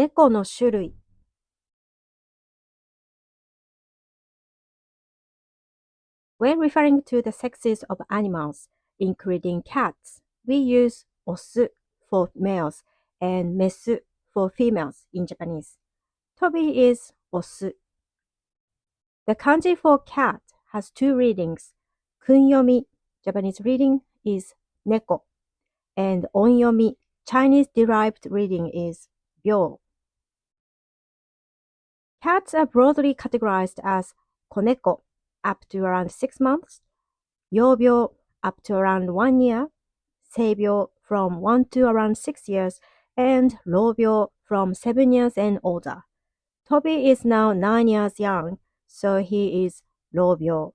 猫の種類。When referring to the sexes of animals, including cats, we use オス for males and メス for females in Japanese. Toby is オス。The kanji for cat has two readings. Kunyomi, Japanese reading, is neko, and onyomi, Chinese-derived reading, is byō. Cats are broadly categorized as koneko, up to around 6 months, yōbyō, up to around 1 year, seibyō, from 1 to around 6 years, and rōbyō, from 7 years and older. Toby is now 9 years young, so he is rōbyō.